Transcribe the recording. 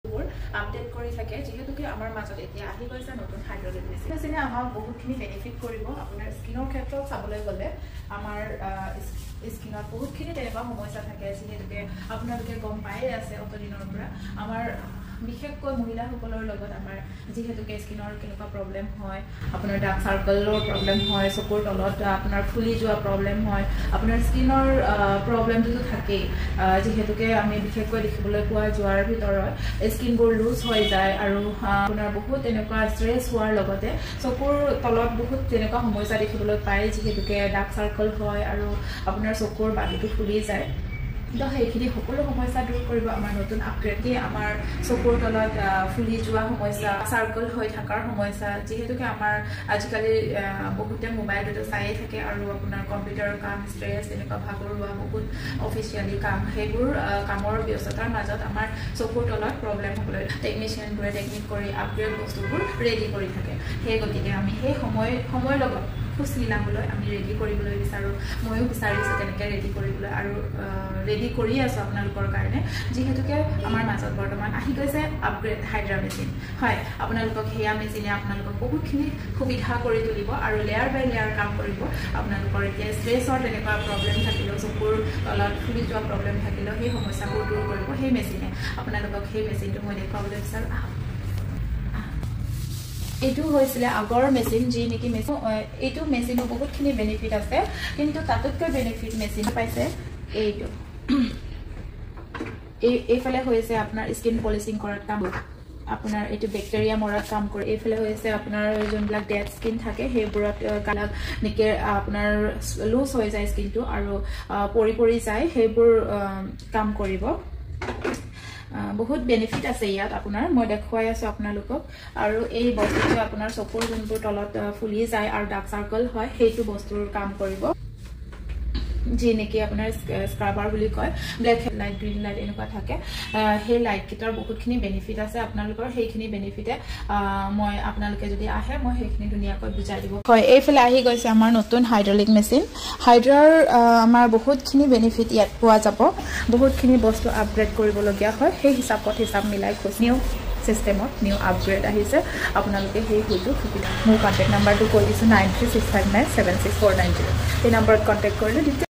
update কৰি থাকে যেহেতুকে আমাৰ মাজত এতিয়া আহি গৈছে নতুন হাইড্ৰলিক মেচিন আছে আমাৰ বহুতখিনি বেনিফিট কৰিব আপোনাৰ স্কিনৰ ক্ষেত্ৰত চাবলৈ গ'লে আমাৰ স্কিনত বহুতখিনি তেনেকুৱা সমস্যা থাকে যেহেতুকে আপোনালোকে গম পায়ে আছে অতদিনৰ পৰা আমাৰ বিশেষকৈ মহিলাসকলৰ লগত আমাৰ যেহেতুকে স্কিনৰ কেনেকুৱা প্ৰব্লেম হয় আপোনাৰ ডাৰ্ক সাৰ্কলৰ প্ৰব্লেম হয় চকুৰ তলত আপোনাৰ ফুলি যোৱা প্ৰব্লেম হয় আপোনাৰ স্কিনৰ প্ৰব্লেমটো থাকেই যেহেতুকে আমি বিশেষকৈ দেখিবলৈ পোৱা যোৱাৰ ভিতৰত স্কিনবোৰ লুজ হৈ যায় আৰু আপোনাৰ বহুত এনেকুৱা ষ্ট্ৰেছ হোৱাৰ লগতে চকুৰ তলত বহুত তেনেকুৱা সমস্যা দেখিবলৈ পায় যেহেতুকে ডাৰ্ক সাৰ্কল হয় আৰু আপোনাৰ চকুৰ বালিটো ফুলি যায় তো সেইখিনি সকলো সমস্যা দূৰ কৰিব আমাৰ নতুন আপগ্ৰেডে আমাৰ চকুৰ তলত ফুলি যোৱা সমস্যা সাৰ্কল হৈ থকাৰ সমস্যা যেহেতুকে আমাৰ আজিকালি বহুতে মোবাইলটো চাইয়ে থাকে আৰু আপোনাৰ কম্পিউটাৰৰ কাম ষ্ট্ৰেছ এনেকুৱা ভাগৰুৱা বহুত অফিচিয়েলি কাম সেইবোৰ কামৰ ব্যস্ততাৰ মাজত আমাৰ চকুৰ তলত প্ৰব্লেম হ'বলৈ টেকনিচিয়ানবোৰে টেকনিক কৰি আপগ্ৰেড বস্তুবোৰ ৰেডি কৰি থাকে সেই গতিকে আমি সেই সময়ৰ লগত খুচ মিলাবলৈ আমি ৰেডি কৰিবলৈ বিচাৰোঁ ময়ো বিচাৰিছোঁ তেনেকৈ ৰেডি কৰিবলৈ আৰু ৰেডি কৰি আছোঁ আপোনালোকৰ কাৰণে যেহেতুকে আমাৰ মাজত বৰ্তমান আহি গৈছে আপগ্ৰেড হাইড্ৰা মেচিন হয় আপোনালোকক সেয়া মেচিনে আপোনালোকক বহুতখিনি সুবিধা কৰি তুলিব আৰু লেয়াৰ বাই লেয়াৰ কাম কৰিব আপোনালোকৰ এতিয়া ষ্ট্ৰেছৰ তেনেকুৱা প্ৰব্লেম থাকিলেও চকুৰ তলত ফুলি যোৱা প্ৰব্লেম থাকিলেও সেই সমস্যাবোৰ দূৰ কৰিব সেই মেচিনে আপোনালোকক সেই মেচিনটো মই দেখুৱাবলৈ বিচাৰোঁ এইটো হৈছিলে আগৰ মেচিন যি নেকি মেচিন এইটো মেচিনৰ বহুতখিনি বেনিফিট আছে কিন্তু তাতকৈ বেনিফিট মেচিন পাইছে এইটো এইফালে হৈছে আপোনাৰ স্কিন পলিচিং কৰাত কাম আপোনাৰ এইটো বেক্টেৰিয়া মৰাত কাম কৰে এইফালে হৈছে আপোনাৰ যোনবিলাক ডেড স্কিন থাকে সেইবোৰত কালাক নিকে আপোনাৰ লুজ হৈ যায় স্কিনটো আৰু পৰি যায় সেইবোৰ কাম কৰিব বহুত বেনিফিট আছে ইয়াত আপোনাৰ মই দেখুৱাই আছো আপোনালোকক আৰু এই বস্তুটো আপোনাৰ চকুৰ যোনবোৰ তলত ফুলি যায় আৰু ডাৰ্ক সাৰ্কল হয় সেইটো বস্তুৰ কাম কৰিব যি নেকি আপোনাৰ স্ক্ৰাবাৰ বুলি কয় ব্লেক লাইট গ্ৰীণ লাইট এনেকুৱা থাকে সেই লাইট কিটাৰ বহুতখিনি বেনিফিট আছে আপোনালোকৰ সেইখিনি বেনিফিটে মই আপোনালোকে যদি আহে মই সেইখিনি ধুনীয়াকৈ বুজাই দিব হয় এইফালে আহি গৈছে আমাৰ নতুন হাইড্ৰলিক মেচিন হাইড্ৰাৰ আমাৰ বহুতখিনি বেনিফিট ইয়াত পোৱা যাব বহুতখিনি বস্তু আপগ্ৰেড কৰিবলগীয়া হয় সেই হিচাপ মিলাই নিউ চিষ্টেমত নিউ আপগ্ৰেড আহিছে আপোনালোকে সেই হয়তো সুবিধা মোৰ কণ্টেক্ট নাম্বাৰটো কৈ দিছোঁ 9365976490 এই নাম্বাৰত কণ্টেক্ট কৰিলে